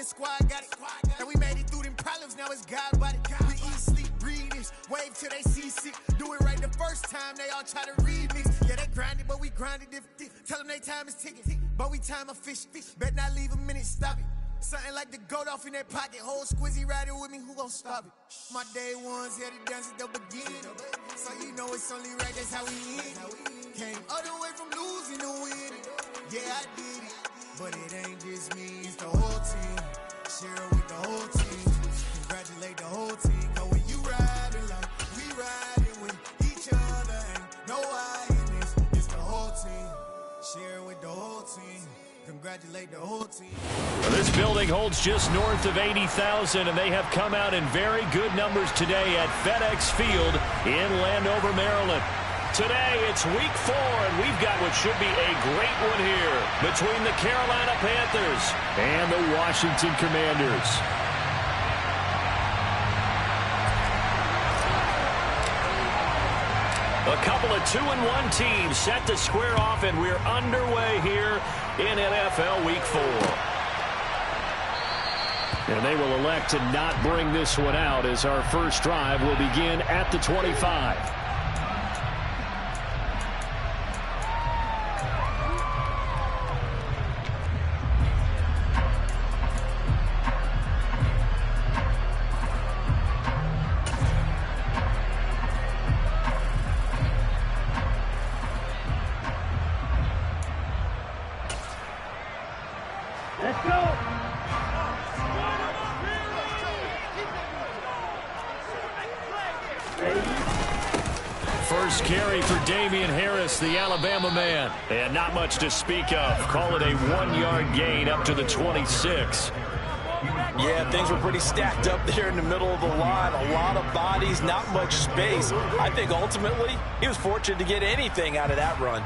the squad got it. And we made it through them problems, now it's God body. We eat, sleep, breathe this, wave till they see sick. Do it right the first time, they all try to remix. Yeah, they grinded, but we grinded different. Tell them they time is ticking, but we time a fish. Bet not leave a minute, stop it. Something like the goat off in that pocket. Whole squizzy riding with me, who gon' stop it? My day ones had it dance at the beginning. So you know it's only right, that's how we end. Came all the way from losing to winning. Yeah, I did it. But it ain't just me, it's the whole team. Share it with the whole team. Congratulate the whole team. Cause when you riding like we riding with each other, ain't no hiding. It's the whole team. Share it with the whole team. Congratulate the whole team. Well, this building holds just north of 80,000, and they have come out in very good numbers today at FedEx Field in Landover, Maryland. Today, it's week 4, and we've got what should be a great one here between the Carolina Panthers and the Washington Commanders. A couple of 2-1 teams set to square off, and we're underway here in NFL Week 4. And they will elect to not bring this one out as our first drive will begin at the 25. First carry for Damian Harris, the Alabama man. And not much to speak of. Call it a 1-yard gain up to the 26. Yeah, things were pretty stacked up there in the middle of the line. A lot of bodies, not much space. I think ultimately he was fortunate to get anything out of that run.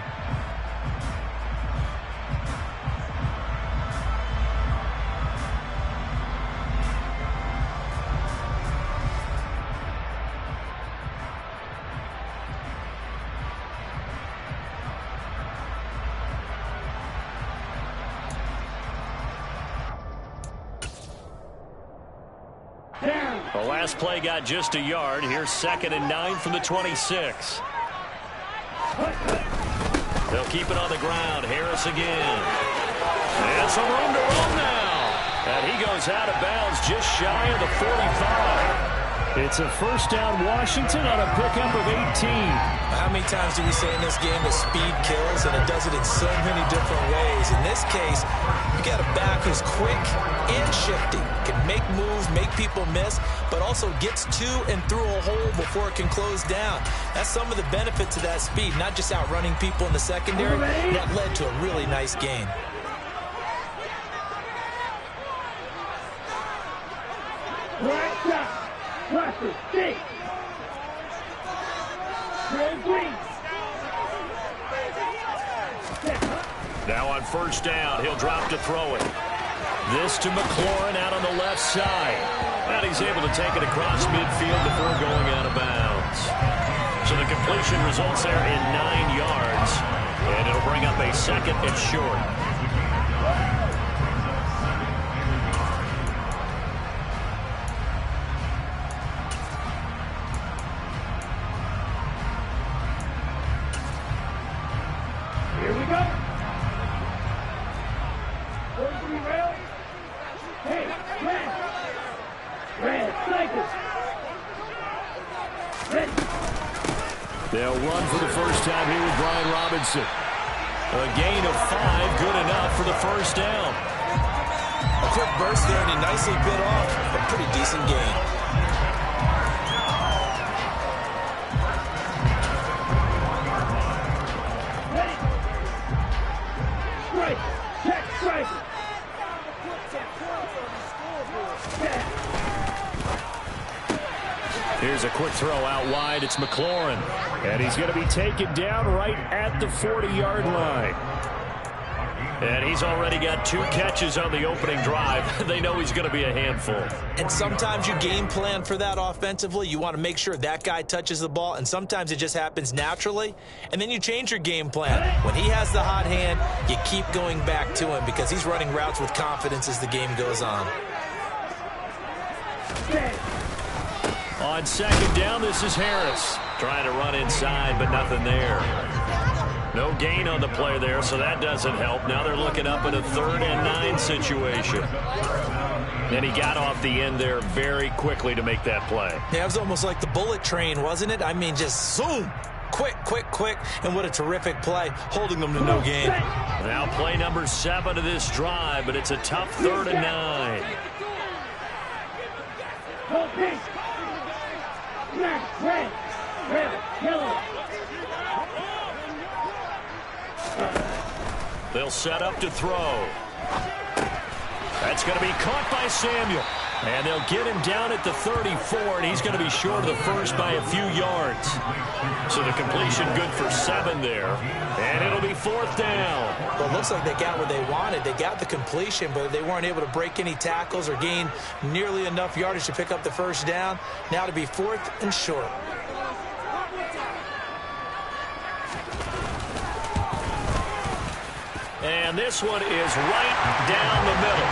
The last play got just a yard. Here's 2nd and 9 from the 26. They'll keep it on the ground. Harris again. And some room to run now. And he goes out of bounds just shy of the 45. It's a first down Washington on a pickup of 18. How many times do we say in this game that speed kills, and it does it in so many different ways? In this case, you got a back who's quick and shifty, can make moves, make people miss, but also gets to and through a hole before it can close down. That's some of the benefits of that speed, not just outrunning people in the secondary. That led to a really nice gain. Now on first down, he'll drop to throw it. This to McLaurin out on the left side. And he's able to take it across midfield before going out of bounds. So the completion results there in 9 yards. And it'll bring up a 2nd and short. They'll run for the first time here with Brian Robinson. A gain of 5, good enough for the first down. A quick burst there, and he nicely bit off a pretty decent gain. Here's a quick throw out wide. It's McLaurin. And he's going to be taken down right at the 40-yard line. And he's already got 2 catches on the opening drive. They know he's going to be a handful. And sometimes you game plan for that offensively. You want to make sure that guy touches the ball, and sometimes it just happens naturally. And then you change your game plan. When he has the hot hand, you keep going back to him because he's running routes with confidence as the game goes on. On second down, this is Harris. Trying to run inside, but nothing there. No gain on the play there, so that doesn't help. Now they're looking up at a 3rd and 9 situation. And he got off the end there very quickly to make that play. Yeah, it was almost like the bullet train, wasn't it? I mean, just zoom. Quick, quick, quick. And what a terrific play, holding them to no gain. Now play number 7 of this drive, but it's a tough 3rd and 9. They'll set up to throw. That's going to be caught by Samuel. And they'll get him down at the 34, and he's going to be short of the first by a few yards. So the completion good for 7 there. And it'll be 4th down. Well, it looks like they got what they wanted. They got the completion, but they weren't able to break any tackles or gain nearly enough yardage to pick up the first down. Now to be 4th and short. And this one is right down the middle.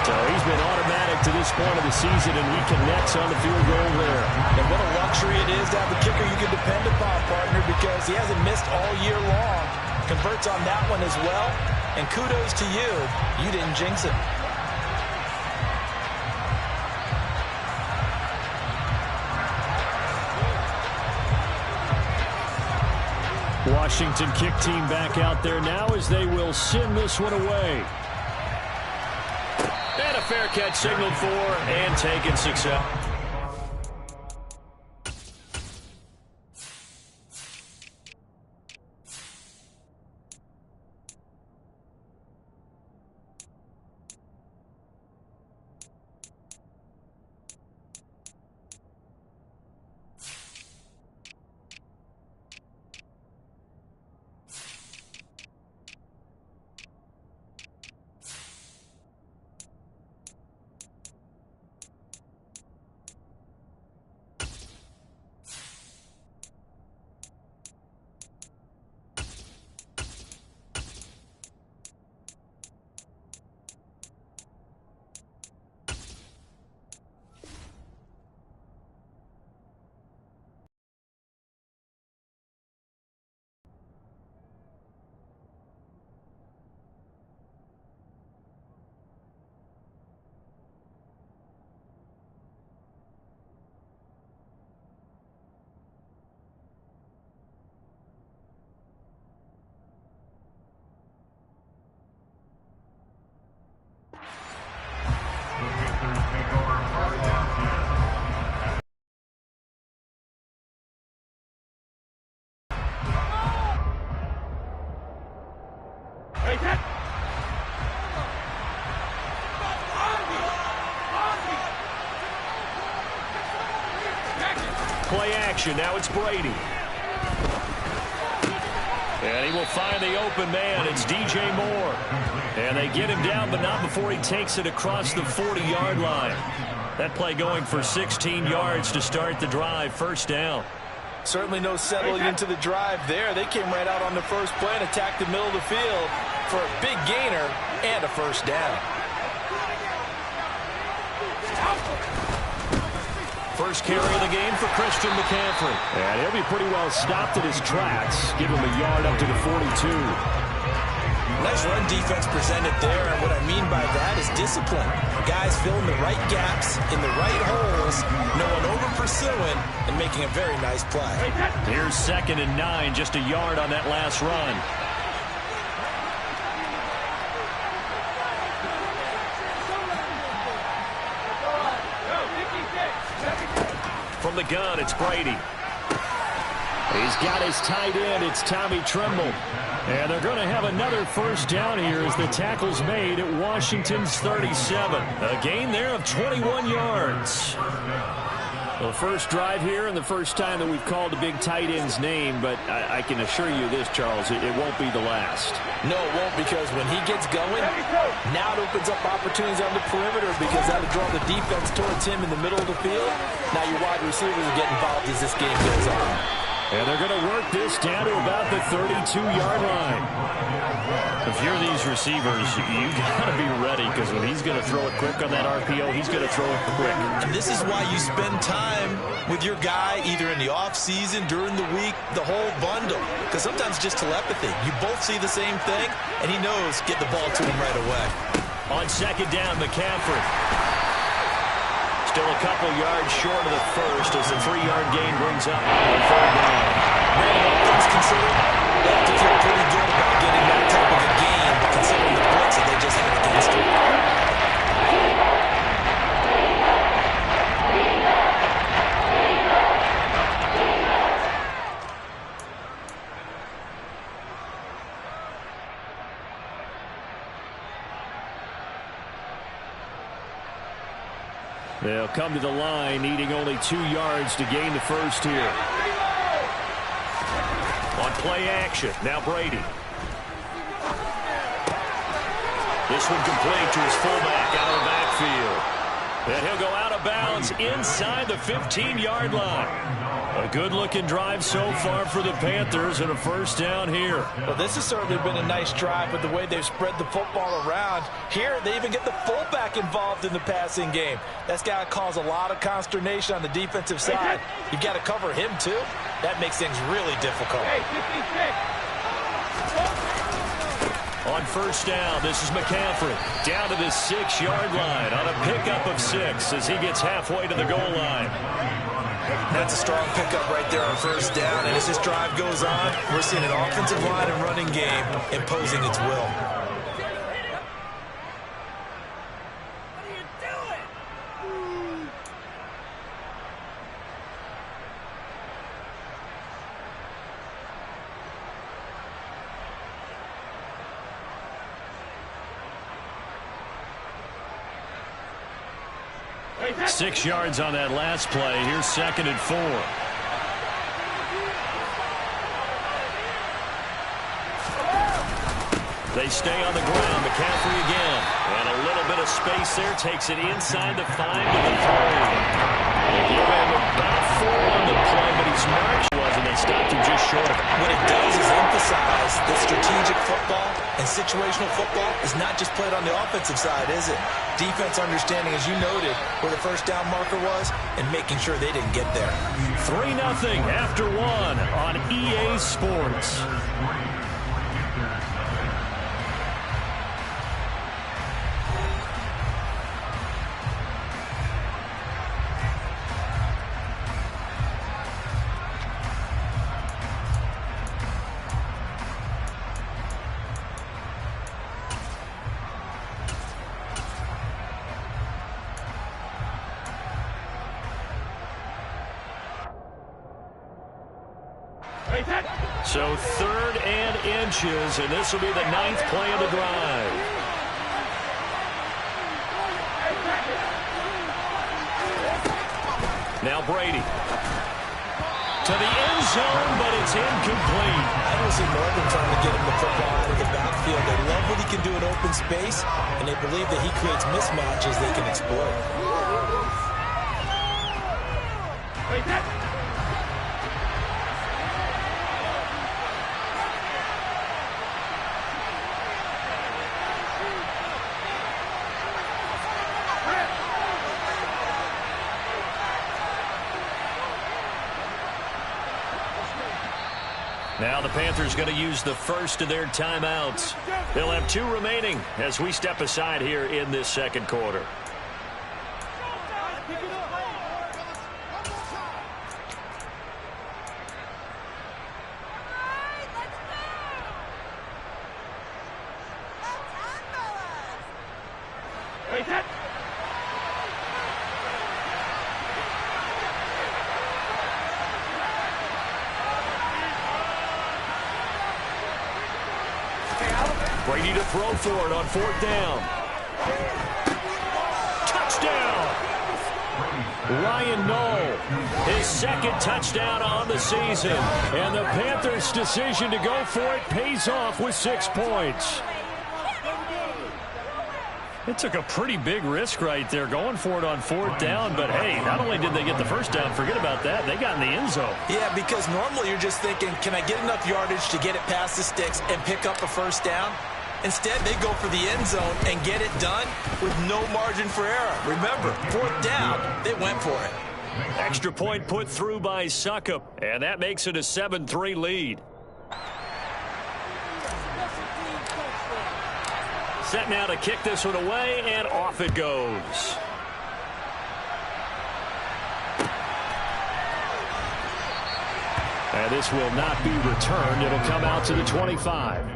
So he's been automatic to this point of the season, and he connects on the field goal there. And what a luxury it is to have a kicker you can depend upon, partner, because he hasn't missed all year long. Converts on that one as well. And kudos to you. You didn't jinx it. Washington kick team back out there now as they will send this one away. And a fair catch signaled for and taken success. Play action. Now it's Brady. And he will find the open man. It's DJ Moore. And they get him down, but not before he takes it across the 40-yard line. That play going for 16 yards to start the drive. First down. Certainly no settling into the drive there. They came right out on the first play and attacked the middle of the field for a big gainer and a first down. First carry of the game for Christian McCaffrey. And he'll be pretty well stopped at his tracks. Give him a yard up to the 42. Nice run defense presented there, and what I mean by that is discipline. Guys filling the right gaps in the right holes, no one over pursuing, and making a very nice play. Here's 2nd and 9, just a yard on that last run. From the gun, it's Brady. He's got his tight end. It's Tommy Tremble. And they're going to have another first down here as the tackle's made at Washington's 37. A gain there of 21 yards. Well, first drive here and the first time that we've called the big tight end's name, but I can assure you this, Charles, it won't be the last. No, it won't, because when he gets going, now it opens up opportunities on the perimeter because that'll draw the defense towards him in the middle of the field. Now your wide receivers will get involved as this game goes on. And they're going to work this down to about the 32-yard line. If you're these receivers, you got to be ready, because when he's going to throw it quick on that RPO, he's going to throw it quick. And this is why you spend time with your guy either in the offseason, during the week, the whole bundle. Because sometimes just telepathy. You both see the same thing, and he knows get the ball to him right away. On second down, McCaffrey. Still a couple yards short of the first as the 3-yard gain brings up on third down. All things considered, they have to feel pretty good about getting that type of a gain, considering the blitz that they just had against him. They'll come to the line, needing only 2 yards to gain the first here. On play action, now Brady. This one complete to his fullback out of the backfield. And he'll go out of bounds inside the 15-yard line. A good-looking drive so far for the Panthers, and a first down here. Well, this has certainly been a nice drive with the way they've spread the football around. Here, they even get the fullback involved in the passing game. That's got to cause a lot of consternation on the defensive side. You've got to cover him, too. That makes things really difficult. On first down, this is McCaffrey down to the 6-yard line on a pickup of 6 as he gets halfway to the goal line. That's a strong pickup right there on first down. And as this drive goes on, we're seeing an offensive line and running game imposing its will. What are you doing? 6 yards on that last play. Here's 2nd and 4. They stay on the ground. McCaffrey again. And a little bit of space there. Takes it inside the 5 to the 3. They give him about 4 on the play, but he's marched. And they stopped him just short. What it does is emphasize that strategic football and situational football is not just played on the offensive side, is it? Defense understanding, as you noted, where the first down marker was and making sure they didn't get there. 3-0 after 1 on EA Sports. So 3rd and inches, and this will be the 9th play of the drive. Now Brady. To the end zone, but it's incomplete. I don't see Northern trying to get him the football out of the backfield. They love what he can do in open space, and they believe that he creates mismatches they can exploit. Now the Panthers going to use the first of their timeouts. They'll have 2 remaining as we step aside here in this second quarter. Brady to throw for it on 4th down. Touchdown! Ryan Knoll, his second touchdown on the season. And the Panthers' decision to go for it pays off with 6 points. It took a pretty big risk right there going for it on 4th down. But, hey, not only did they get the first down, forget about that, they got in the end zone. Yeah, because normally you're just thinking, can I get enough yardage to get it past the sticks and pick up a first down? Instead, they go for the end zone and get it done with no margin for error. Remember, 4th down, they went for it. Extra point put through by Succop, and that makes it a 7-3 lead. Set now to kick this one away, and off it goes. And this will not be returned. It'll come out to the 25.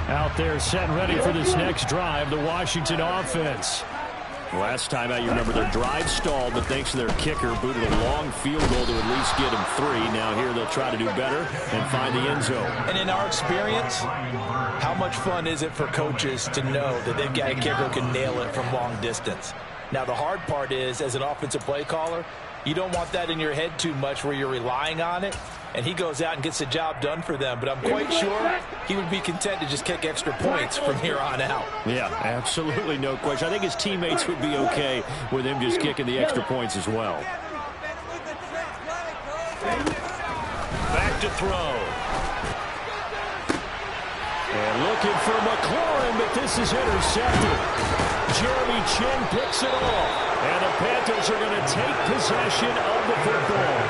Out there set and ready for this next drive, the Washington offense. Last time out, you remember their drive stalled, but thanks to their kicker, booted a long field goal to at least get them 3. Now here they'll try to do better and find the end zone. And in our experience, how much fun is it for coaches to know that they've got a kicker who can nail it from long distance? Now the hard part is, as an offensive play caller, you don't want that in your head too much where you're relying on it, and he goes out and gets the job done for them. But I'm quite sure he would be content to just kick extra points from here on out. Yeah, absolutely no question. I think his teammates would be okay with him just kicking the extra points as well. Back to throw. And looking for McLaurin, but this is intercepted. Jeremy Chinn picks it off. And the Panthers are going to take possession of the football.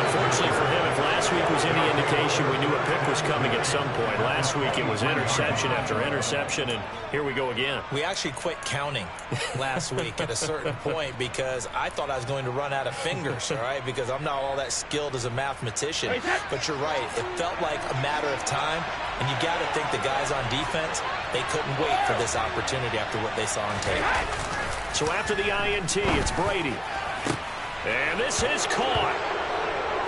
Unfortunately for him, if last week was any indication, we knew a pick was coming at some point. Last week it was interception after interception, and here we go again. We actually quit counting last week at a certain point because I thought I was going to run out of fingers, all right, because I'm not all that skilled as a mathematician. But you're right. It felt like a matter of time, and you got to think the guys on defense, they couldn't wait for this opportunity after what they saw on tape. So after the INT, it's Brady. And this is caught.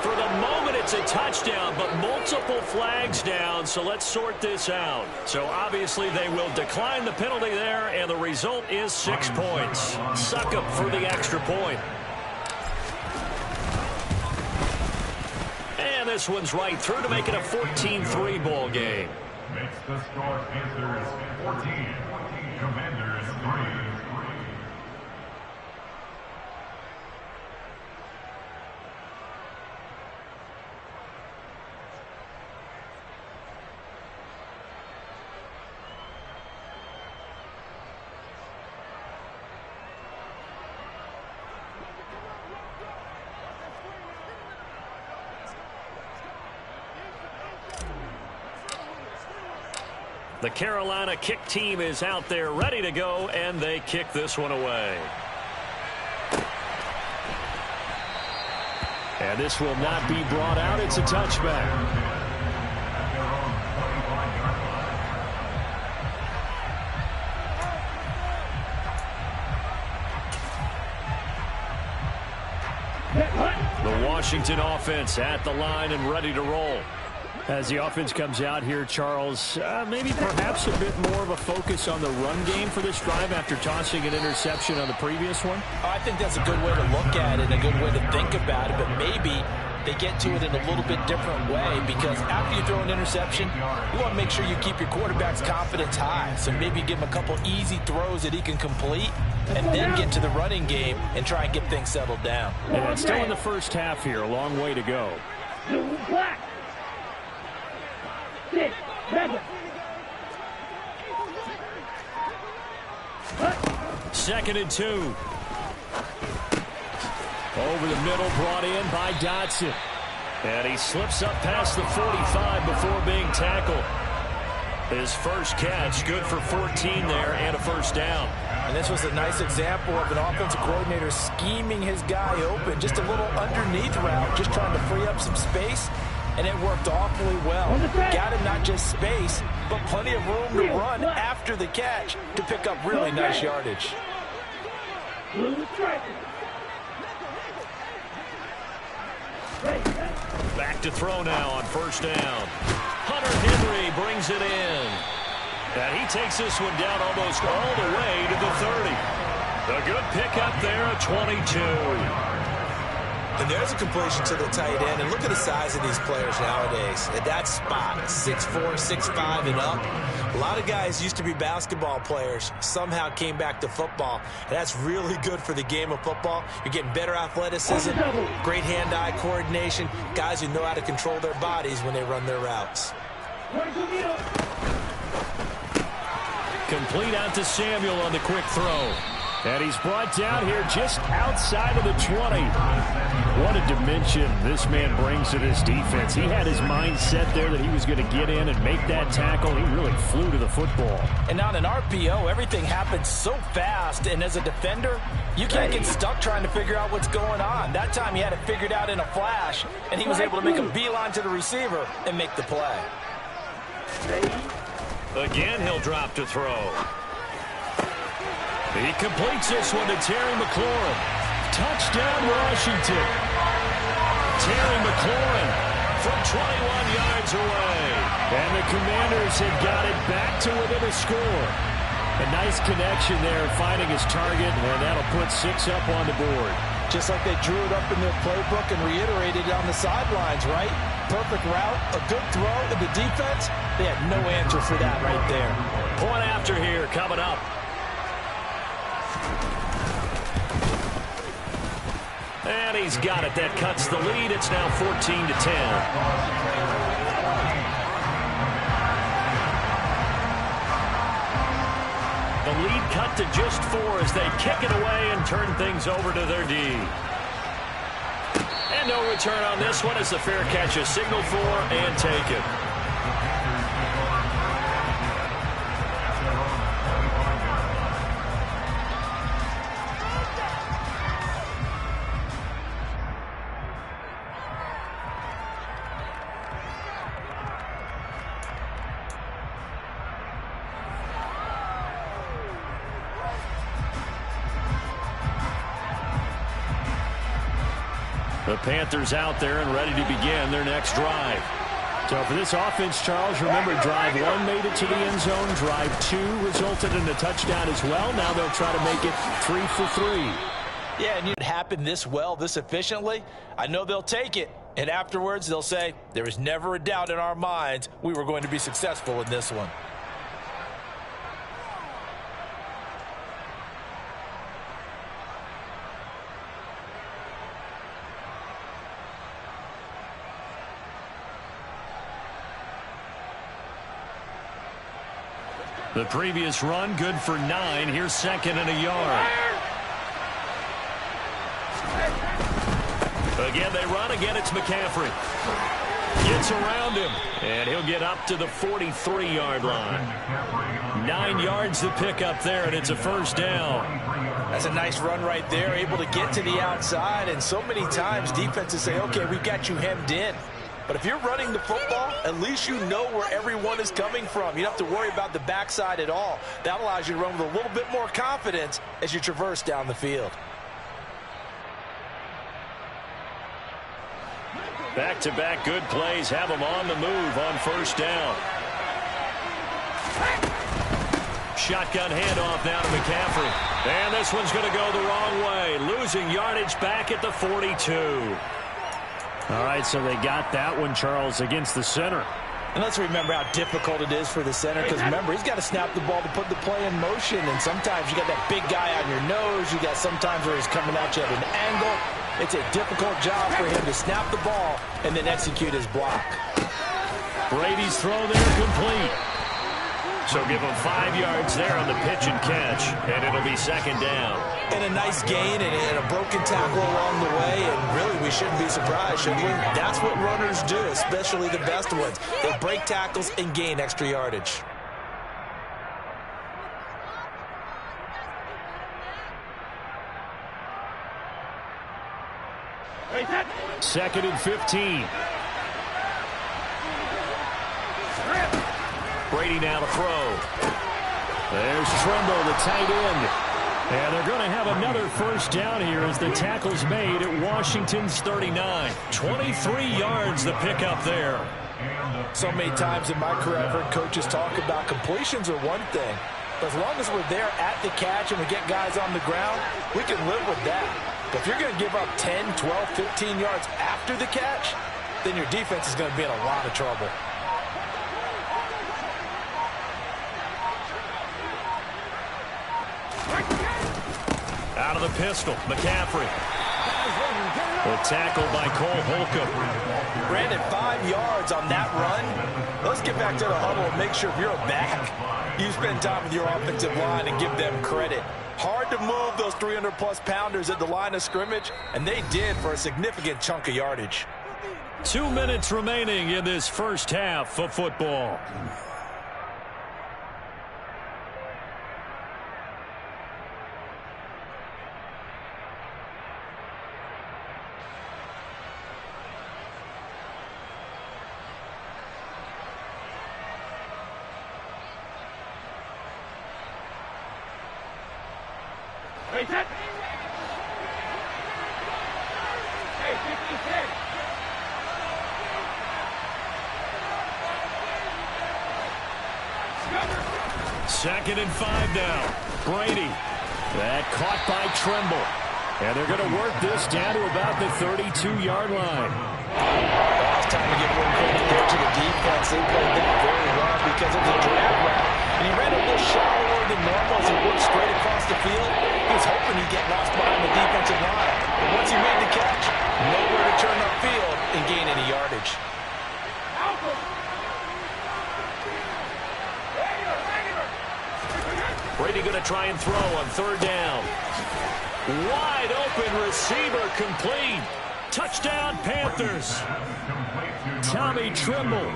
For the moment, it's a touchdown, but multiple flags down, so let's sort this out. So obviously they will decline the penalty there, and the result is 6 points. Succop for the extra point. And this one's right through to make it a 14-3 ball game. Makes the score Panthers 14, Commanders 3. The Carolina kick team is out there ready to go, and they kick this one away. And this will not be brought out. It's a touchback. The Washington offense at the line and ready to roll. As the offense comes out here, Charles, maybe perhaps a bit more of a focus on the run game for this drive after tossing an interception on the previous one? I think that's a good way to look at it, a good way to think about it, but maybe they get to it in a little bit different way because after you throw an interception, you want to make sure you keep your quarterback's confidence high. So maybe give him a couple easy throws that he can complete and then get to the running game and try and get things settled down. And it's still in the first half here, a long way to go. Second and 2. Over the middle, brought in by Dotson. And he slips up past the 45 before being tackled. His first catch, good for 14 there and a first down. And this was a nice example of an offensive coordinator scheming his guy open. Just a little underneath route, just trying to free up some space. And it worked awfully well. Got him not just space, but plenty of room to run after the catch to pick up really nice yardage. Back to throw now on first down. Hunter Henry brings it in. And he takes this one down almost all the way to the 30. A good pickup there at 22. And there's a completion to the tight end. And look at the size of these players nowadays. At that spot, 6'4", 6'5", and up. A lot of guys used to be basketball players, somehow came back to football. And that's really good for the game of football. You're getting better athleticism, great hand-eye coordination, guys who know how to control their bodies when they run their routes. Complete out to Samuel on the quick throw. And he's brought down here just outside of the 20. What a dimension this man brings to this defense. He had his mind set there that he was going to get in and make that tackle. He really flew to the football. And on an RPO, everything happens so fast. And as a defender, you can't get stuck trying to figure out what's going on. That time he had it figured out in a flash. And he was able to make a beeline to the receiver and make the play. Again, he'll drop to throw. He completes this one to Terry McLaurin. Touchdown, Washington. Terry McLaurin from 21 yards away. And the Commanders have got it back to within a score. A nice connection there, finding his target, and that'll put 6 up on the board. Just like they drew it up in their playbook and reiterated it on the sidelines, right? Perfect route, a good throw, and the defense, they had no answer for that right there. Point after here coming up. And he's got it. That cuts the lead. It's now 14-10. The lead cut to just 4 as they kick it away and turn things over to their D. And no return on this one as the fair catch is signaled for and taken. The Panthers out there and ready to begin their next drive. So for this offense, Charles, remember drive 1 made it to the end zone. Drive 2 resulted in a touchdown as well. Now they'll try to make it 3 for 3. Yeah, and it happened this well, this efficiently. I know they'll take it. And afterwards, they'll say, there was never a doubt in our minds we were going to be successful in this one. The previous run, good for 9. Here's second and a yard. Again, they run. Again, it's McCaffrey. Gets around him, and he'll get up to the 43-yard line. 9 yards to pick up there, and it's a first down. That's a nice run right there, able to get to the outside, and so many times defenses say, okay, we've got you hemmed in. But if you're running the football, at least you know where everyone is coming from. You don't have to worry about the backside at all. That allows you to run with a little bit more confidence as you traverse down the field. Back-to-back good plays have them on the move on first down. Shotgun handoff now to McCaffrey. And this one's going to go the wrong way. Losing yardage back at the 42. All right, so they got that one, Charles, against the center. And let's remember how difficult it is for the center, because remember, he's got to snap the ball to put the play in motion, and sometimes you got that big guy on your nose. You got sometimes where he's coming at you at an angle. It's a difficult job for him to snap the ball and then execute his block. Brady's throw there complete. So give him 5 yards there on the pitch and catch, and it'll be second down. And a nice gain and a broken tackle along the way, and really we shouldn't be surprised, should we? That's what runners do, especially the best ones. They break tackles and gain extra yardage. Second and 15. Brady now to throw. There's Tremble, the tight end. And they're going to have another first down here as the tackle's made at Washington's 39. 23 yards the pickup there. So many times in my career I've heard coaches talk about completions are one thing. But as long as we're there at the catch and we get guys on the ground, we can live with that. But if you're going to give up 10, 12, 15 yards after the catch, then your defense is going to be in a lot of trouble. Out of the pistol, McCaffrey. The tackle by Cole Holcomb. Brandon, 5 yards on that run. Let's get back to the huddle and make sure you're back. You spend time with your offensive line and give them credit. Hard to move those 300-plus pounders at the line of scrimmage, and they did for a significant chunk of yardage. 2 minutes remaining in this first half of football. Hey, set. Hey, 56. Second and 5 now. Brady. That caught by Tremble. And they're going to work this down to about the 32-yard line. It's time to give one credit there to the defense. They played that very well because it was a drag route. And he ran a little shallower than normal as he worked straight across the field. He was hoping he'd get lost behind the defensive line. But once he made the catch, nowhere to turn upfield and gain any yardage. Brady going to try and throw on third down. Wide open receiver complete. Touchdown Panthers. Tommy Tremble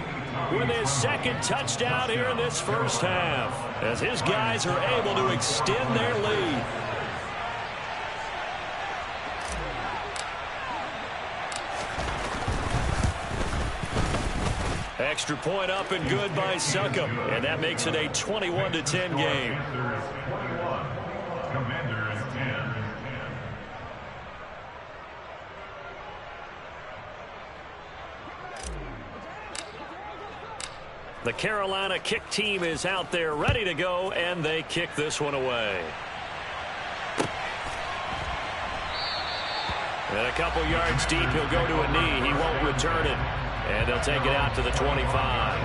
with his second touchdown here in this first half, as his guys are able to extend their lead. Extra point up and good by Succop, and that makes it a 21-10 game. Commanders 10. The Carolina kick team is out there ready to go, and they kick this one away. And a couple yards deep, he'll go to a knee. He won't return it. And they'll take it out to the 25.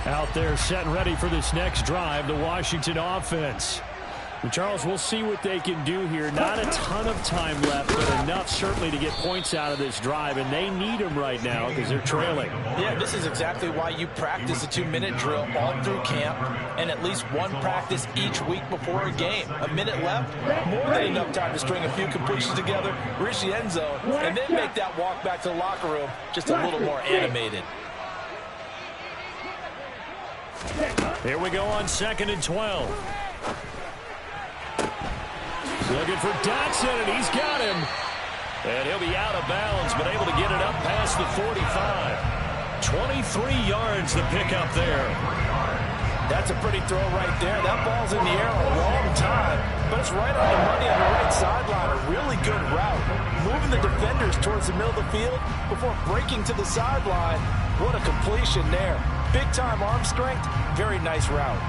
Out there set and ready for this next drive, the Washington offense. And Charles, we'll see what they can do here. Not a ton of time left, but enough certainly to get points out of this drive, and they need them right now because they're trailing. Yeah, this is exactly why you practice a 2-minute drill all through camp and at least one practice each week before a game. A minute left, more than enough time to string a few completions together, reach the end zone, and then make that walk back to the locker room just a little more animated. Here we go on 2nd and 12. Looking for Dotson, and he's got him. And he'll be out of bounds, but able to get it up past the 45. 23 yards the pickup there. That's a pretty throw right there. That ball's in the air a long time, but it's right on the money on the right sideline. A really good route. Moving the defenders towards the middle of the field before breaking to the sideline. What a completion there. Big-time arm strength. Very nice route.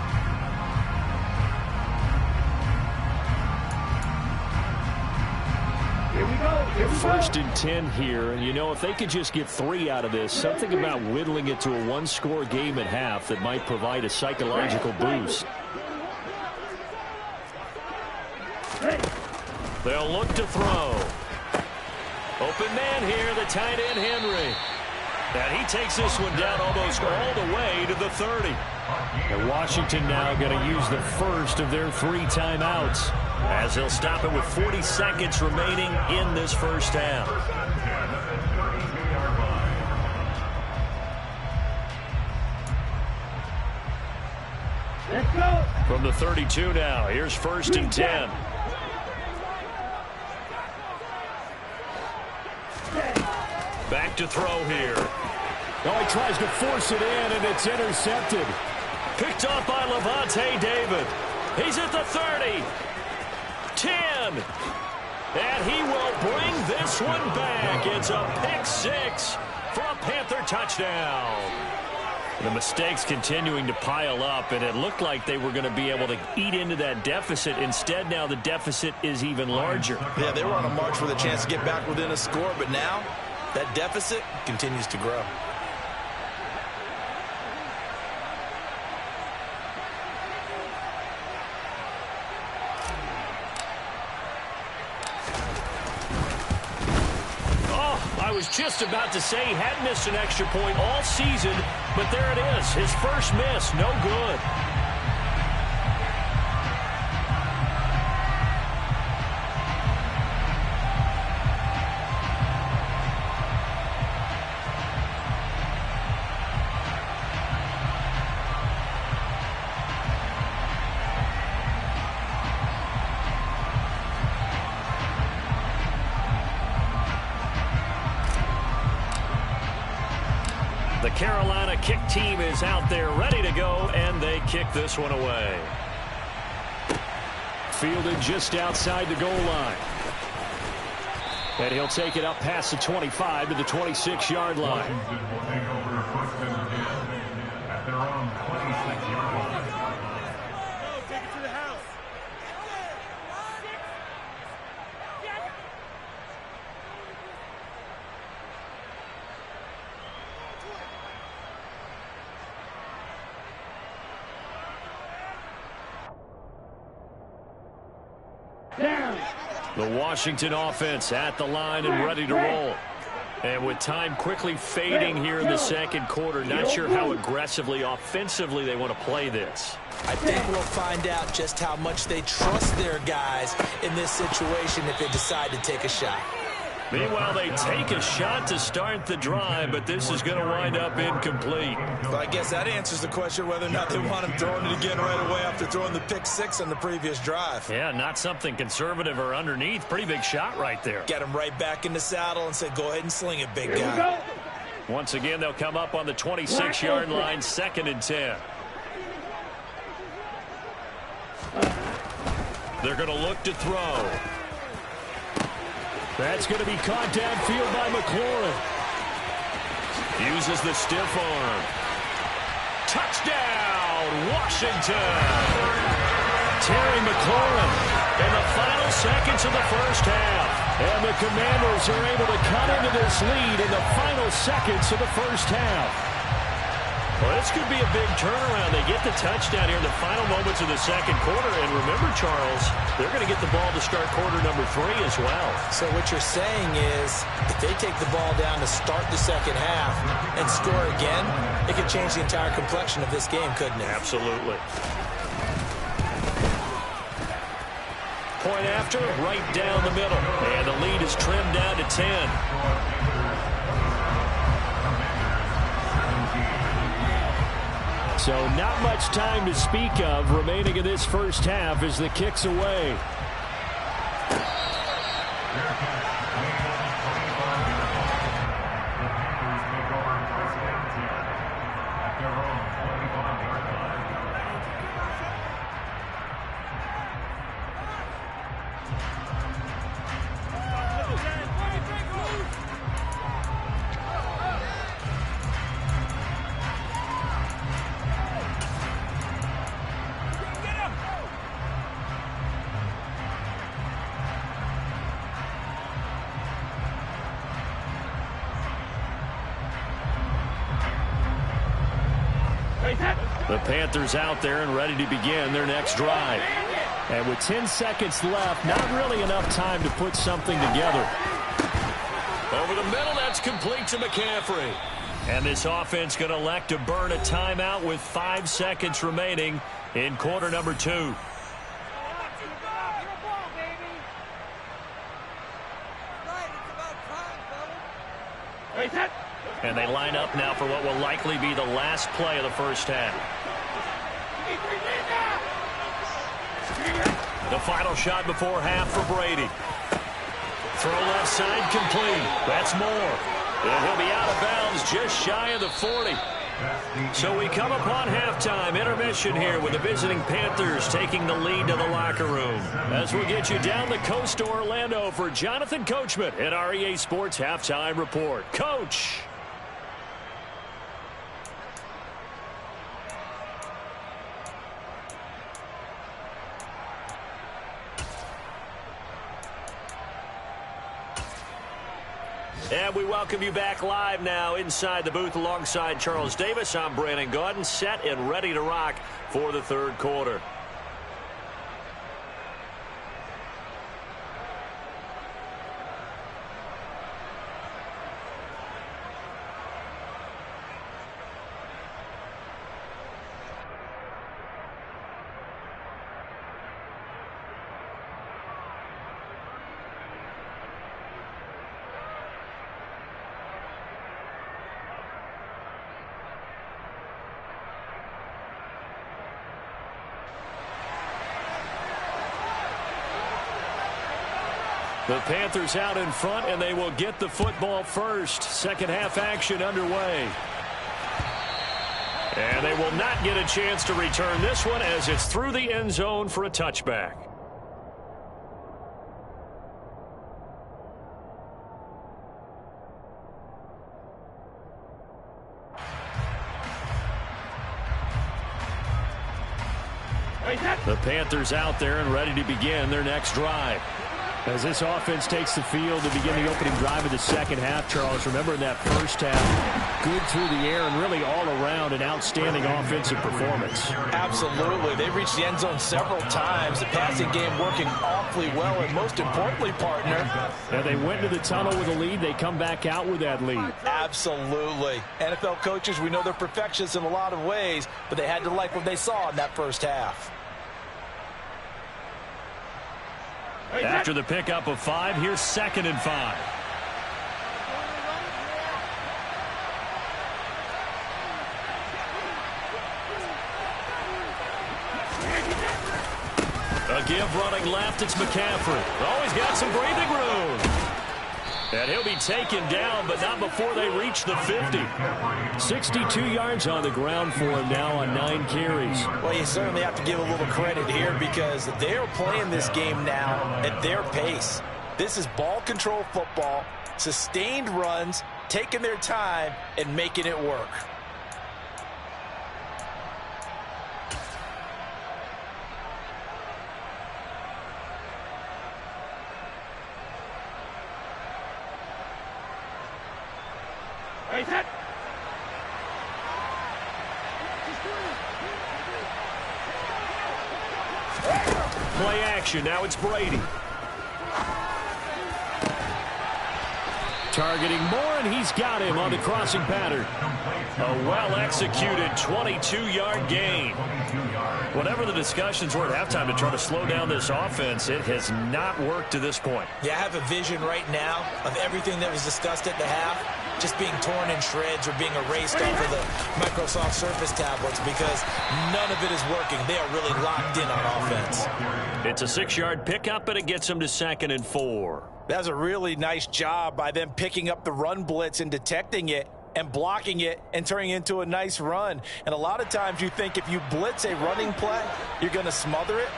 First and 10 here, and you know, if they could just get 3 out of this, something about whittling it to a one-score game at half that might provide a psychological boost. They'll look to throw. Open man here, the tight end Henry. And he takes this one down almost all the way to the 30. And Washington now going to use the first of their 3 timeouts, as they'll stop it with 40 seconds remaining in this first half. Let's go. From the 32 now, here's 1st and 10. Back to throw here. Oh, he tries to force it in, and it's intercepted. Picked off by Lavonte David. He's at the 30. 10. And he will bring this one back. It's a pick six for a Panther touchdown. The mistakes continuing to pile up, and it looked like they were going to be able to eat into that deficit. Instead, now the deficit is even larger. Yeah, they were on a march for the chance to get back within a score, but now that deficit continues to grow. I was just about to say he had missed an extra point all season, but there it is. His first miss, no good. The Carolina kick team is out there ready to go, and they kick this one away. Fielded just outside the goal line. And he'll take it up past the 25 to the 26-yard line. Washington will take over first and 10 at their own 26-yard line. Take it to the house. Down. The Washington offense at the line and ready to roll. And with time quickly fading here in the second quarter, not sure how aggressively, offensively they want to play this. I think we'll find out just how much they trust their guys in this situation if they decide to take a shot. Meanwhile, they take a shot to start the drive, but this is going to wind up incomplete. So I guess that answers the question whether or not they want him throwing it again right away after throwing the pick six on the previous drive. Yeah, not something conservative or underneath. Pretty big shot right there. Get him right back in the saddle and say, go ahead and sling it, big guy. Once again, they'll come up on the 26-yard line, 2nd and 10. They're going to look to throw. That's going to be caught downfield by McLaurin. Uses the stiff arm. Touchdown, Washington. Terry McLaurin in the final seconds of the first half. And the Commanders are able to cut into this lead in the final seconds of the first half. Well, this could be a big turnaround. They get the touchdown here in the final moments of the second quarter. And remember, Charles, they're going to get the ball to start quarter number 3 as well. So what you're saying is if they take the ball down to start the second half and score again, it could change the entire complexion of this game, couldn't it? Absolutely. Point after, right down the middle. And the lead is trimmed down to 10. So not much time to speak of remaining in this first half as the kick's away. The Panthers out there and ready to begin their next drive. And with 10 seconds left, not really enough time to put something together. Over the middle, that's complete to McCaffrey. And this offense going to elect to burn a timeout with 5 seconds remaining in quarter number 2. And they line up now for what will likely be the last play of the first half. The final shot before half for Brady. Throw left side complete. That's Moore. And he'll be out of bounds just shy of the 40. So we come upon halftime intermission here with the visiting Panthers taking the lead to the locker room. As we'll get you down the coast to Orlando for Jonathan Coachman at our EA Sports Halftime Report. Coach. And we welcome you back live now inside the booth alongside Charles Davis. I'm Brandon Gaudin, set and ready to rock for the third quarter. The Panthers out in front, and they will get the football first. Second half action underway. And they will not get a chance to return this one as it's through the end zone for a touchback. The Panthers out there and ready to begin their next drive. As this offense takes the field to begin the opening drive of the second half, Charles, remember in that first half, good through the air and really all around an outstanding offensive performance. Absolutely. They reached the end zone several times. The passing game working awfully well, and most importantly, partner. And they went to the tunnel with a lead. They come back out with that lead. Absolutely. NFL coaches, we know they're perfectionists in a lot of ways, but they had to like what they saw in that first half. After the pickup of 5, here's 2nd and 5. A give running left, it's McCaffrey. Oh, he's got some breathing room. And he'll be taken down, but not before they reach the 50. 62 yards on the ground for him now on 9 carries. Well, you certainly have to give a little credit here because they're playing this game now at their pace. This is ball control football, sustained runs, taking their time, and making it work. Play action. Now it's Brady. Targeting Moore, and he's got him on the crossing pattern. A well-executed 22-yard gain. Whatever the discussions were at halftime to try to slow down this offense, it has not worked to this point. Yeah, I have a vision right now of everything that was discussed at the half just being torn in shreds or being erased off of the Microsoft Surface tablets because none of it is working. They are really locked in on offense. It's a 6-yard pickup, and it gets them to 2nd and 4. That was a really nice job by them picking up the run blitz and detecting it and blocking it and turning it into a nice run. And a lot of times you think if you blitz a running play, you're going to smother it.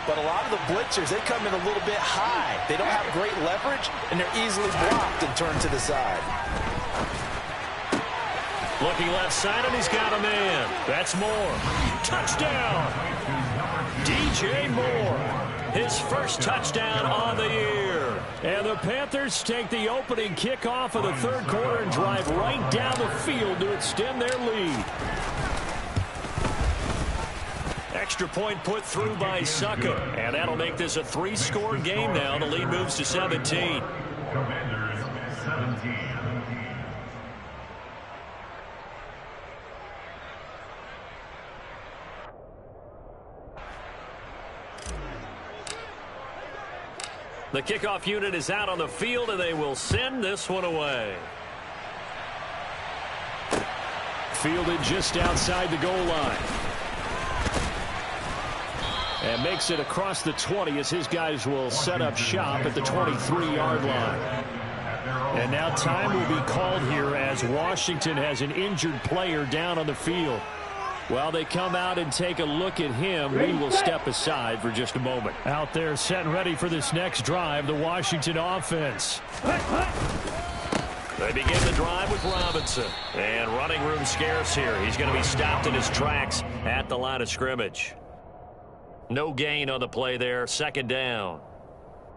But a lot of the blitzers, they come in a little bit high. They don't have great leverage, and they're easily blocked and turned to the side. Looking left side, and he's got a man. That's Moore. Touchdown! DJ Moore. His first touchdown on the year. And the Panthers take the opening kickoff of the third quarter and drive right down the field to extend their lead. Extra point put through by Suckup. And that'll make this a 3-score game now. The lead moves to 17. Commanders 17. The kickoff unit is out on the field, and they will send this one away. Fielded just outside the goal line. And makes it across the 20 as his guys will set up shop at the 23-yard line. And And now time will be called here as Washington has an injured player down on the field. While they come out and take a look at him, we will step aside for just a moment. Out there set and ready for this next drive, the Washington offense. They begin the drive with Robinson. And running room scarce here. He's going to be stopped in his tracks at the line of scrimmage. No gain on the play there. Second down.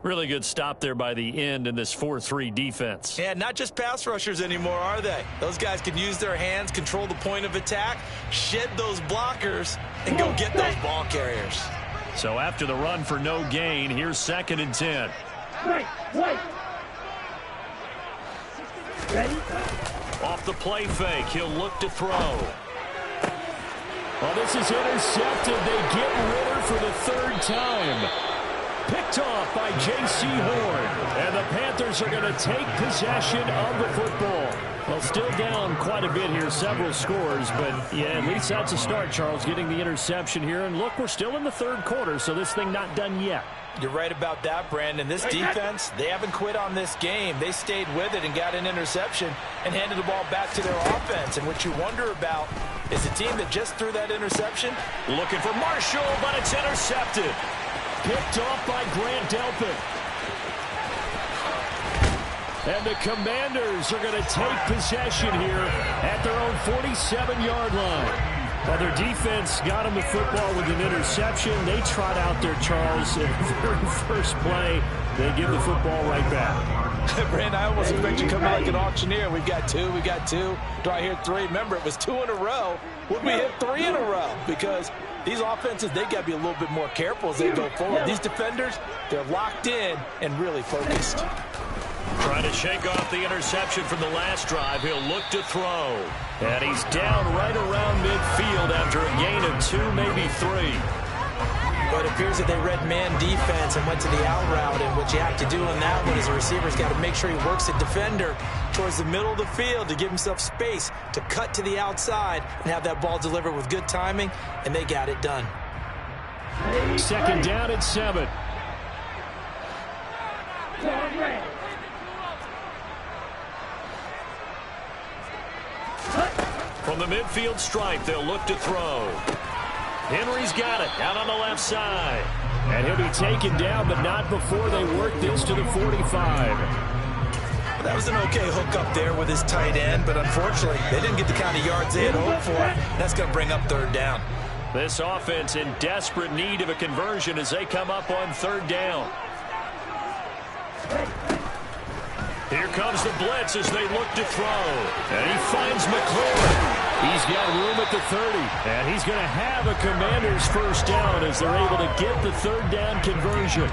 Really good stop there by the end in this 4-3 defense. Yeah, not just pass rushers anymore, are they? Those guys can use their hands, control the point of attack, shed those blockers, and go get those ball carriers. So after the run for no gain, here's 2nd and 10. Ready? Off the play fake, he'll look to throw. Well, this is intercepted. They get Ridder for the 3rd time. Picked off by J.C. Horn. And the Panthers are going to take possession of the football. Well, still down quite a bit here, several scores. But, yeah, at least that's a start, Charles, getting the interception here. And, look, we're still in the 3rd quarter, so this thing not done yet. You're right about that, Brandon. This defense, they haven't quit on this game. They stayed with it and got an interception and handed the ball back to their offense. And what you wonder about is the team that just threw that interception. Looking for Marshall, but it's intercepted. Picked off by Grant Delpit. And the Commanders are going to take possession here at their own 47-yard line. Well, their defense got them the football with an interception. They trot out there, Charles, in the very first play. They give the football right back. Brandon, I almost expect you to come out like an auctioneer. We've got 2, we got 2. Do I hear 3? Remember, it was 2 in a row. Would we hit 3 in a row? Because these offenses, they got to be a little bit more careful as they go forward. These defenders, they're locked in and really focused. Trying to shake off the interception from the last drive. He'll look to throw. And he's down right around midfield after a gain of 2, maybe 3. But it appears that they read man defense and went to the out route. And what you have to do in that one is the receiver's got to make sure he works the defender towards the middle of the field to give himself space to cut to the outside and have that ball delivered with good timing. And they got it done. 2nd down at 7. From the midfield stripe, they'll look to throw. Henry's got it out on the left side. And he'll be taken down, but not before they work this to the 45. Well, that was an okay hook up there with his tight end, but unfortunately, they didn't get the kind of yards they had hoped for. That's going to bring up 3rd down. This offense in desperate need of a conversion as they come up on 3rd down. Here comes the blitz as they look to throw. And he finds McLaurin. He's got room at the 30. And he's going to have a Commanders 1st down as they're able to get the 3rd down conversion.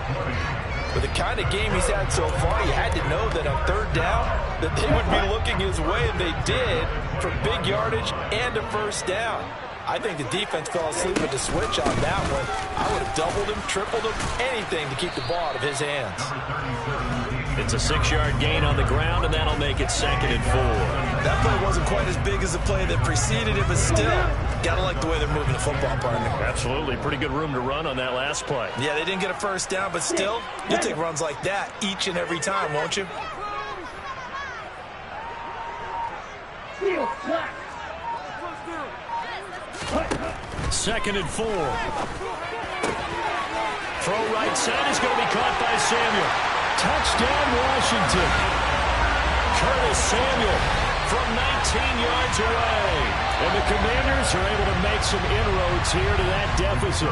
With the kind of game he's had so far, you had to know that on 3rd down that they would be looking his way, and they did, for big yardage and a 1st down. I think the defense fell asleep with the switch on that one. I would have doubled him, tripled him, anything to keep the ball out of his hands. It's a 6-yard gain on the ground, and that'll make it 2nd and 4. That play wasn't quite as big as the play that preceded it, but still, gotta like the way they're moving the football, partner. Absolutely. Pretty good room to run on that last play. Yeah, they didn't get a 1st down, but still, you'll take runs like that each and every time, won't you? Second and 4. Throw right side is going to be caught by Samuel. Touchdown, Washington. Curtis Samuel from 19 yards away. And the Commanders are able to make some inroads here to that deficit.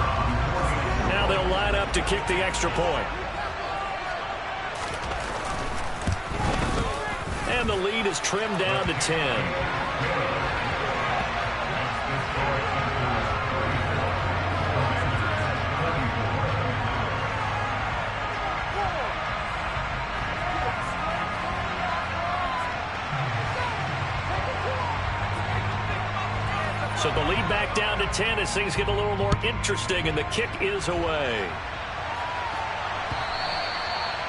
Now they'll line up to kick the extra point. And the lead is trimmed down to 10. So the lead back down to 10 as things get a little more interesting, and the kick is away.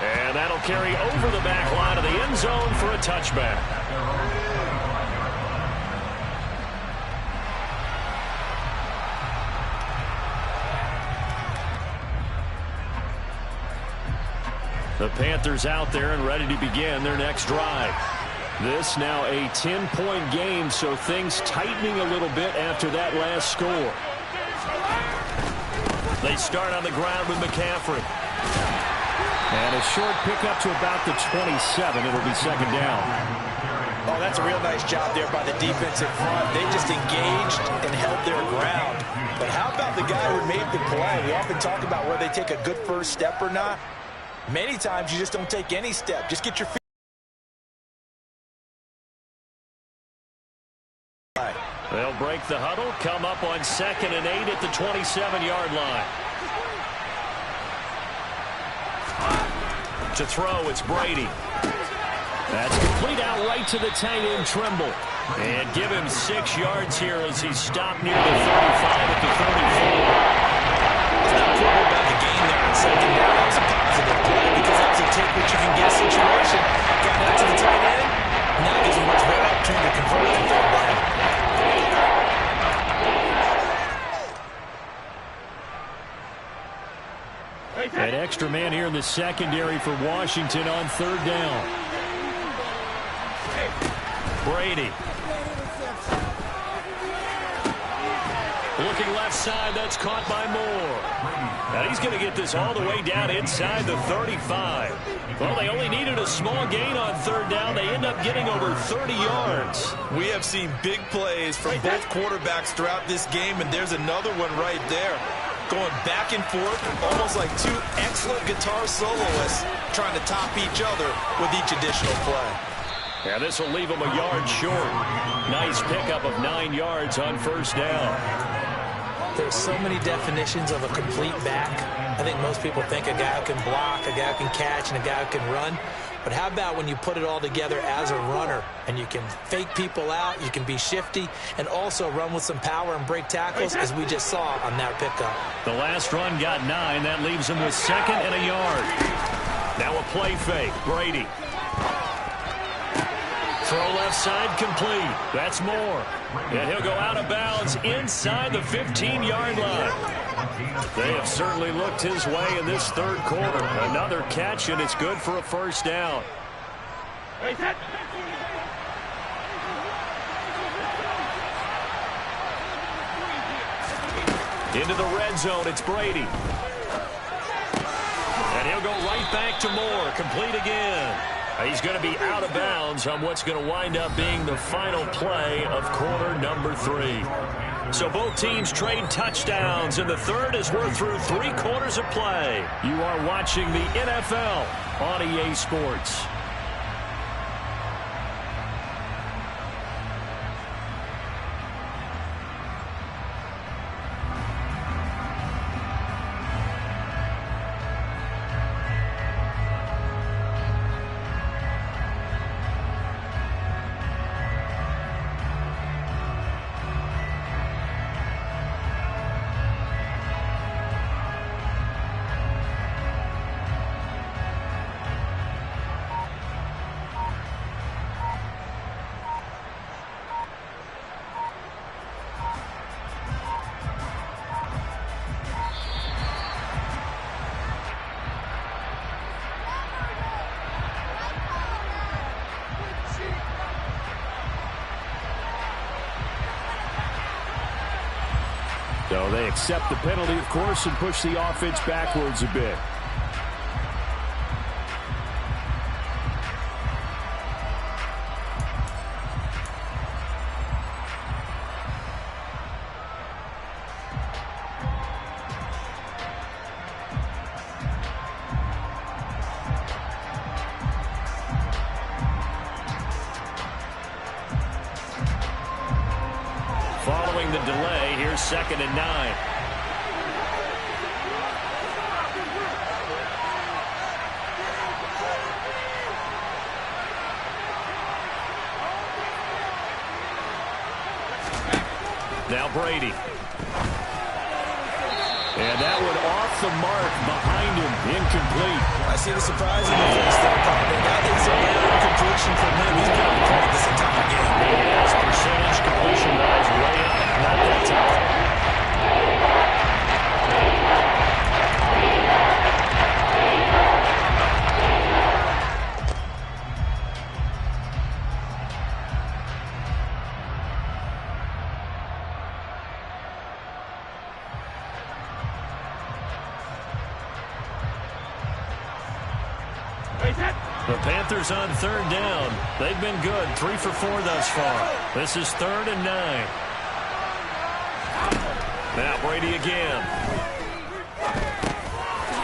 And that'll carry over the back line of the end zone for a touchback. The Panthers out there and ready to begin their next drive. This now a 10-point game, so things tightening a little bit after that last score. They start on the ground with McCaffrey. And a short pickup to about the 27. It'll be second down. Oh, that's a real nice job there by the defensive front. They just engaged and held their ground. But how about the guy who made the play? We often talk about whether they take a good first step or not. Many times you just don't take any step. Just get your feet. They'll break the huddle, come up on 2nd and 8 at the 27-yard line. To throw, it's Brady. That's complete out right to the tight end, Trimble. And give him 6 yards here as he's stopped near the 35 at the 34. It's not quibble about the game there on second down. That was a positive play because that was a take-what-you-can-get situation. Got out to the tight end. Now gives him much better opportunity to convert on third down. An extra man here in the secondary for Washington on 3rd down. Brady. Looking left side, that's caught by Moore. Now he's going to get this all the way down inside the 35. Well, they only needed a small gain on 3rd down. They end up getting over 30 yards. We have seen big plays from both quarterbacks throughout this game, and there's another one right there. Going back and forth, almost like two excellent guitar soloists trying to top each other with each additional play. Yeah, this will leave him a yard short. Nice pickup of 9 yards on 1st down. There's so many definitions of a complete back. I think most people think a guy who can block, a guy who can catch, and a guy who can run. But how about when you put it all together as a runner and you can fake people out, you can be shifty, and also run with some power and break tackles, as we just saw on that pickup. The last run got 9. That leaves him with 2nd and a yard. Now a play fake. Brady. Throw left side complete. That's Moore. And he'll go out of bounds inside the 15-yard line. They have certainly looked his way in this 3rd quarter. Another catch, and it's good for a 1st down. Into the red zone, it's Brady. And he'll go right back to Moore. Complete again. He's going to be out of bounds on what's going to wind up being the final play of quarter number 3. So both teams trade touchdowns, and the third as we're through 3 quarters of play. You are watching the NFL on EA Sports. So they accept the penalty, of course, and push the offense backwards a bit. Following the delay, here's 2nd and 9. Now Brady. And that one off the mark behind him. Incomplete. I see the surprise in the face there, Carter. That is a rare completion from him. He's been on point this entire game. His percentage completion-wise way up. Not that time. The Panthers on third down. They've been good, 3 for 4 thus far. This is 3rd and 9. Now Brady again.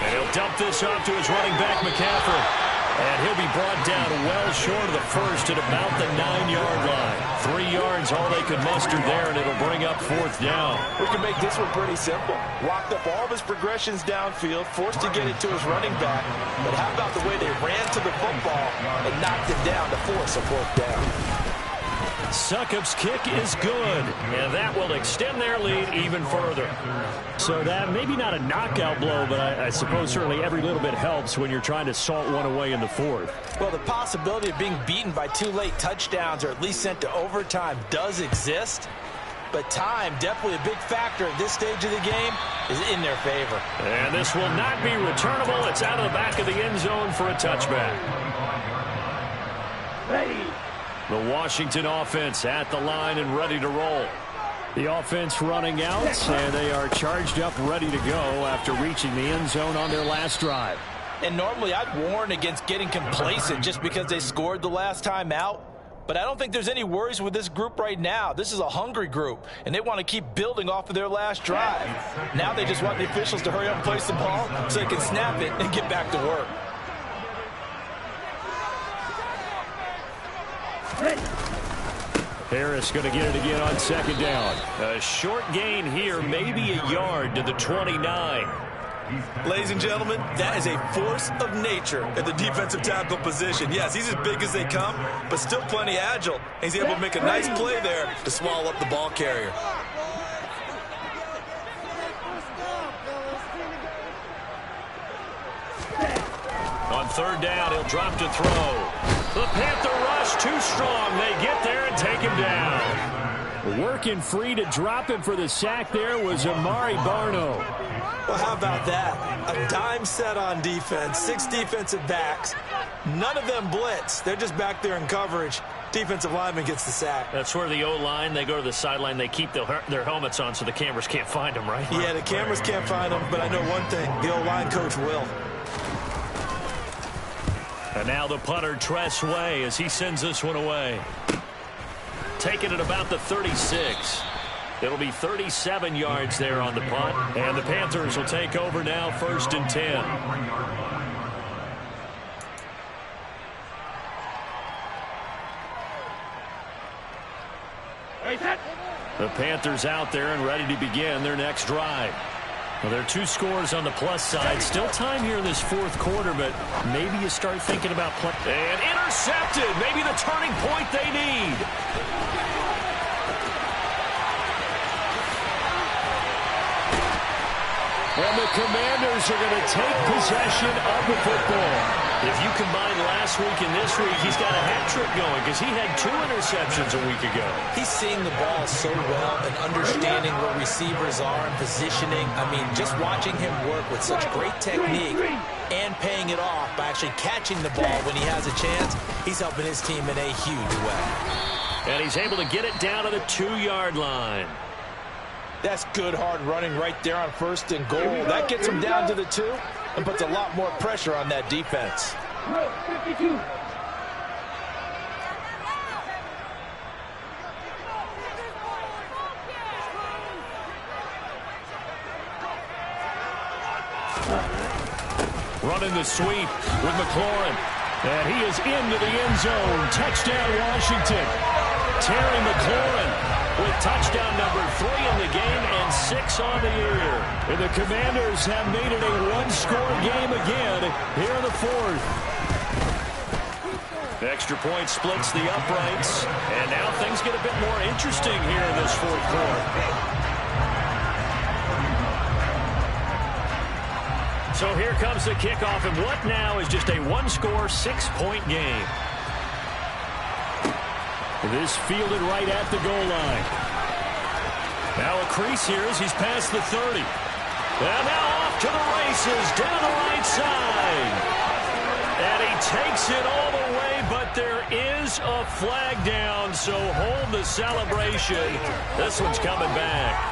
And he'll dump this off to his running back, McCaffrey. And he'll be brought down well short of the first at about the 9-yard line. 3 yards, all they could muster there, and it'll bring up 4th down. We can make this one pretty simple. Locked up all of his progressions downfield, forced to get it to his running back. But how about the way they ran to the football and knocked him down to force a 4th down? Succop's kick is good, and that will extend their lead even further. So that maybe not a knockout blow, but I suppose certainly every little bit helps when you're trying to salt one away in the 4th. Well, the possibility of being beaten by 2 late touchdowns or at least sent to overtime does exist. But time, definitely a big factor at this stage of the game, is in their favor. And this will not be returnable. It's out of the back of the end zone for a touchback. Ready. The Washington offense at the line and ready to roll. The offense running out, and they are charged up, ready to go after reaching the end zone on their last drive. And normally I'd warn against getting complacent just because they scored the last time out. But I don't think there's any worries with this group right now. This is a hungry group, and they want to keep building off of their last drive. Now they just want the officials to hurry up and place the ball so they can snap it and get back to work. Harris going to get it again on 2nd down. A short gain here, maybe a yard to the 29. Ladies and gentlemen, that is a force of nature at the defensive tackle position. Yes, he's as big as they come, but still plenty agile. He's able to make a nice play there to swallow up the ball carrier. On 3rd down, he'll drop to throw. The Panther rush too strong. They get there and take him down. Working free to drop him for the sack there was Amari Barno. Well, how about that? A dime set on defense, 6 defensive backs. None of them blitz. They're just back there in coverage. Defensive lineman gets the sack. That's where the O-line, they go to the sideline, they keep their helmets on so the cameras can't find them, right? Yeah, the cameras can't find them, but I know one thing. The O-line coach will. And now the punter, Tress Way, as he sends this one away. Taking it about the 36. It'll be 37 yards there on the punt. And the Panthers will take over now, 1st and 10. The Panthers out there and ready to begin their next drive. Well, there are 2 scores on the plus side. Still time here in this 4th quarter, but maybe you start thinking about play. And intercepted. Maybe the turning point they need. And the Commanders are going to take possession of the football. If you combine last week and this week, he's got a hat trick going because he had 2 interceptions a week ago. He's seeing the ball so well and understanding where receivers are and positioning. I mean, just watching him work with such great technique and paying it off by actually catching the ball when he has a chance, he's helping his team in a huge way. And he's able to get it down to the 2-yard line. That's good hard running right there on 1st and goal. That gets him down to the 2 and puts a lot more pressure on that defense. 52. Running the sweep with McLaurin. And he is into the end zone. Touchdown, Washington. Terry McLaurin with touchdown number 3 in the game and 6 on the year. And the Commanders have made it a 1-score game again here in the 4th. Extra point splits the uprights. And now things get a bit more interesting here in this 4th quarter. So here comes the kickoff, and what now is just a 1-score, 6-point game. This fielded right at the goal line. Now a crease here as he's past the 30. And now off to the races, down the right side. And he takes it all the way, but there is a flag down, so hold the celebration. This one's coming back.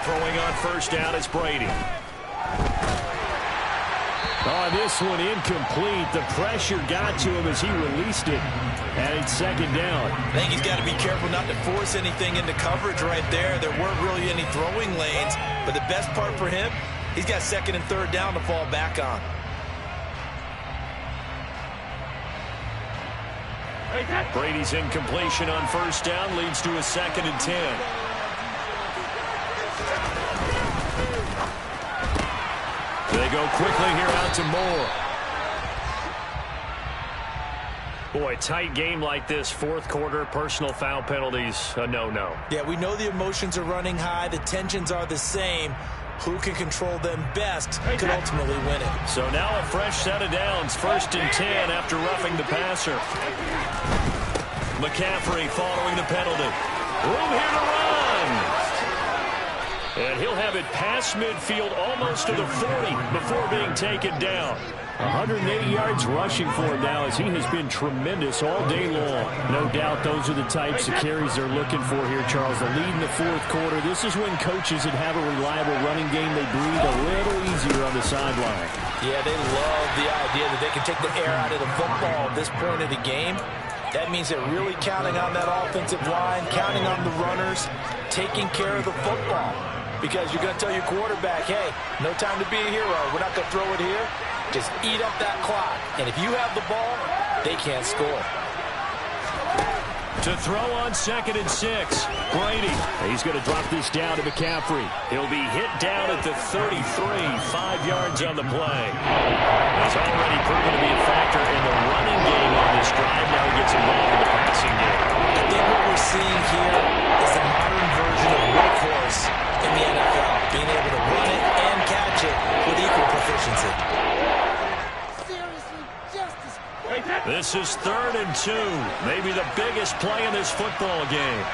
Throwing on first down is Brady. Oh, this one incomplete. The pressure got to him as he released it. And it's second down. I think he's got to be careful not to force anything into coverage right there. There weren't really any throwing lanes. But the best part for him, he's got second and third down to fall back on. Brady's incompletion on first down leads to a 2nd and 10. They go quickly here out to Moore. Boy, tight game like this, fourth quarter, personal foul penalties, a no-no. Yeah, we know the emotions are running high. The tensions are the same. Who can control them best could ultimately win it. So now a fresh set of downs, 1st and 10 after roughing the passer. McCaffrey following the penalty. Room here to run. And he'll have it past midfield almost to the 40 before being taken down. 180 yards rushing for him now as he has been tremendous all day long. No doubt those are the types of carries they're looking for here, Charles. The lead in the fourth quarter. This is when coaches that have a reliable running game, they breathe a little easier on the sideline. Yeah, they love the idea that they can take the air out of the football at this point of the game. That means they're really counting on that offensive line, counting on the runners, taking care of the football. Because you're going to tell your quarterback, hey, no time to be a hero. We're not going to throw it here. Just eat up that clock. And if you have the ball, they can't score. To throw on 2nd and 6, Brady. He's going to drop this down to McCaffrey. He'll be hit down at the 33, 5 yards on the play. He's already proven to be a factor in the running game on this drive. Now he gets involved in the passing game. I think what we're seeing here is the modern version of workhorse in the NFL, being able to run it and catch it with equal proficiency. This is 3rd and 2, maybe the biggest play in this football game.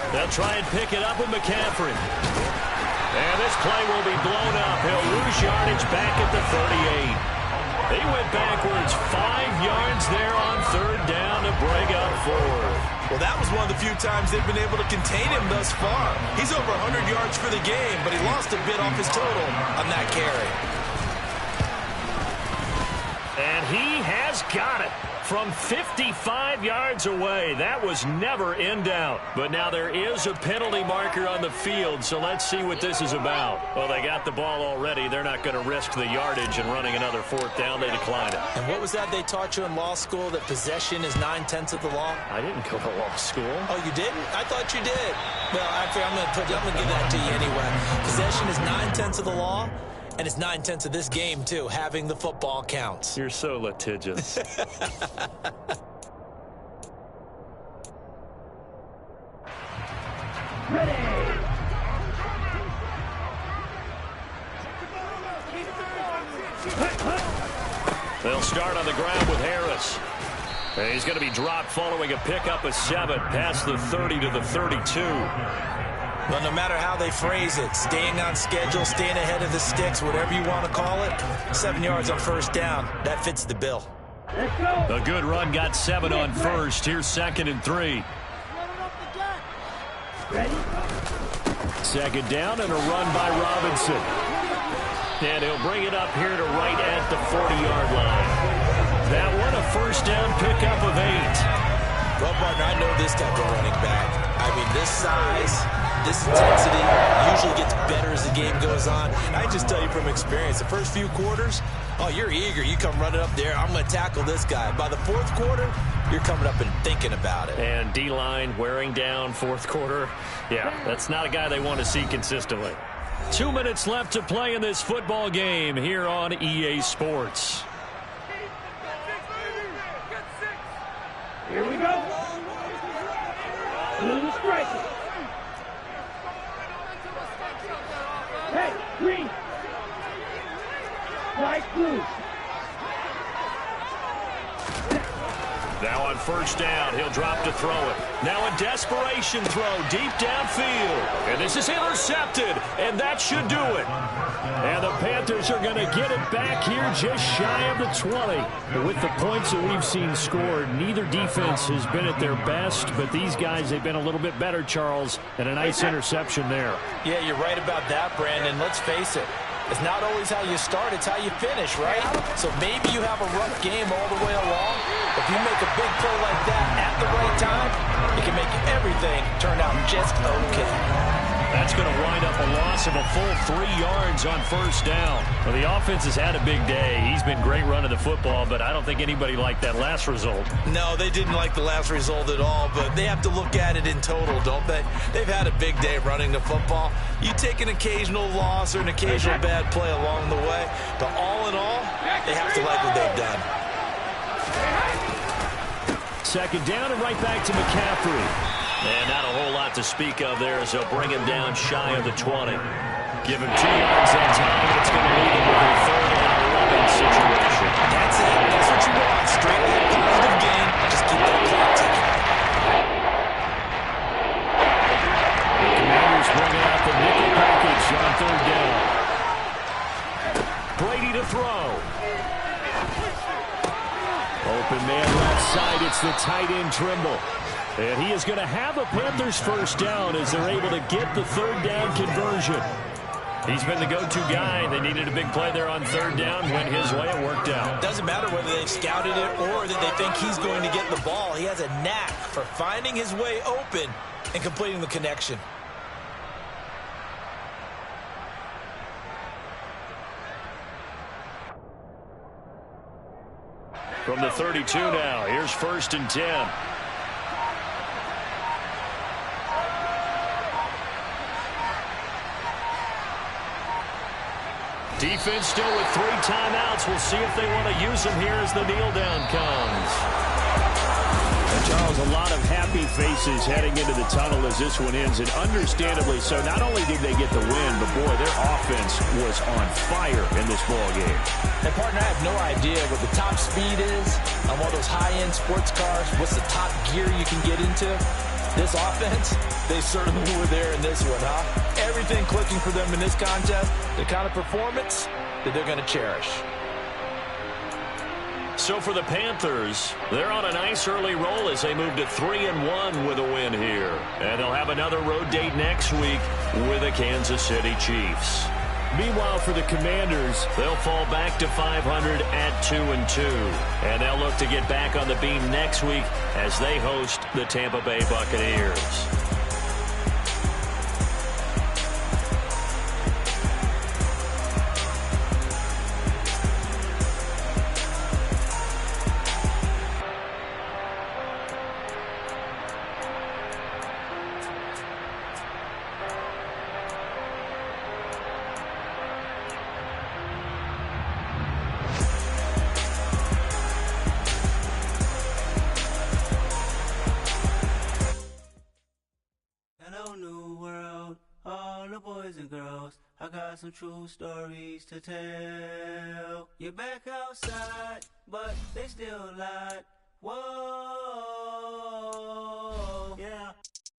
They'll try and pick it up with McCaffrey. And this play will be blown up. He'll lose yardage back at the 38. He went backwards 5 yards there on 3rd down to break up 4th. Well, that was one of the few times they've been able to contain him thus far. He's over 100 yards for the game, but he lost a bit off his total on that carry. And he has got it from 55 yards away. That was never in doubt. But now there is a penalty marker on the field, so let's see what this is about. Well, they got the ball already. They're not going to risk the yardage and running another 4th down. They declined it. And what was that they taught you in law school, that possession is 9/10 of the law? I didn't go to law school. Oh, you didn't? I thought you did. Well, actually, I'm going to give that to you anyway. Possession is 9/10 of the law. And it's 9/10 of this game, too. Having the football counts. You're so litigious. They'll start on the ground with Harris. And he's going to be dropped following a pickup of 7 past the 30 to the 32. Well, no matter how they phrase it, staying on schedule, staying ahead of the sticks, whatever you want to call it, 7 yards on first down, that fits the bill. A good run got 7 on first. Here's 2nd and 3. Second down and a run by Robinson. And he'll bring it up here to right at the 40-yard line. That one a first down pickup of 8. Well, partner, I know this type of running back. I mean, this size, this intensity usually gets better as the game goes on. I just tell you from experience, the first few quarters, oh, you're eager. You come running up there, I'm going to tackle this guy. By the fourth quarter, you're coming up and thinking about it. And D-line wearing down fourth quarter. Yeah, that's not a guy they want to see consistently. 2 minutes left to play in this football game here on EA Sports. Here we go. Blue striker. Hey, green. White blue. Now on on first down. He'll drop to throw it. Now a desperation throw deep downfield. And this is intercepted, and that should do it. And the Panthers are going to get it back here just shy of the 20. But with the points that we've seen scored, neither defense has been at their best, but these guys, they've been a little bit better, Charles, and a nice interception there. Yeah, you're right about that, Brandon. Let's face it. It's not always how you start, it's how you finish, right? So maybe you have a rough game all the way along. If you make a big play like that at the right time, it can make everything turn out just okay. That's going to wind up a loss of a full 3 yards on first down. Well, the offense has had a big day. He's been great running the football, but I don't think anybody liked that last result. No, they didn't like the last result at all, but they have to look at it in total, don't they? They've had a big day running the football. You take an occasional loss or an occasional bad play along the way, but all in all, they have to like what they've done. Second down and right back to McCaffrey. And not a whole lot to speak of there as they'll bring him down shy of the 20. Give him 2 yards that time. It's going to leave him with a 3rd and 11 situation. That's it. That's what you want. Straight ahead, positive gain. Just keep that clock ticking. The Commanders bringing out the nickel package on 3rd down. Brady to throw. Open man left side. It's the tight end Trimble. And he is going to have a Panthers first down as they're able to get the 3rd down conversion. He's been the go-to guy. They needed a big play there on 3rd down. Went his way. It worked out. Doesn't matter whether they've scouted it or that they think he's going to get the ball. He has a knack for finding his way open and completing the connection. From the 32 now, here's 1st and 10. Defense still with 3 timeouts. We'll see if they want to use them here as the kneel down comes. And Charles, a lot of happy faces heading into the tunnel as this one ends, and understandably so. Not only did they get the win, but boy, their offense was on fire in this ball game. And partner, I have no idea what the top speed is on one of those high-end sports cars. What's the top gear you can get into? This offense, they certainly were there in this one, huh? Everything clicking for them in this contest, the kind of performance that they're going to cherish. So for the Panthers, they're on a nice early roll as they move to 3-1 with a win here. And they'll have another road date next week with the Kansas City Chiefs. Meanwhile, for the Commanders, they'll fall back to 500 at 2-2. And they'll look to get back on the beam next week as they host the Tampa Bay Buccaneers. Some true stories to tell. You're back outside, but they still lied. Whoa, yeah.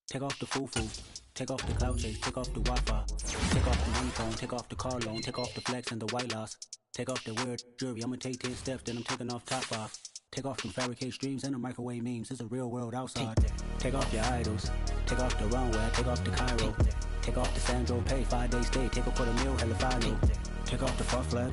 Take off the foo-foo, take off the cloud chase, take off the Wi-Fi, take off the ringtone, take off the car loan, take off the flex and the white loss, take off the weird jewelry. I'ma take 10 steps, then I'm taking off top off. Take off them fabricate streams and the microwave memes. It's a real world outside. Take off your idols, take off the runway, take off the Cairo. Take off the Sandro Pay, 5-day stay, take off for the meal, hella final. Take off the far flag.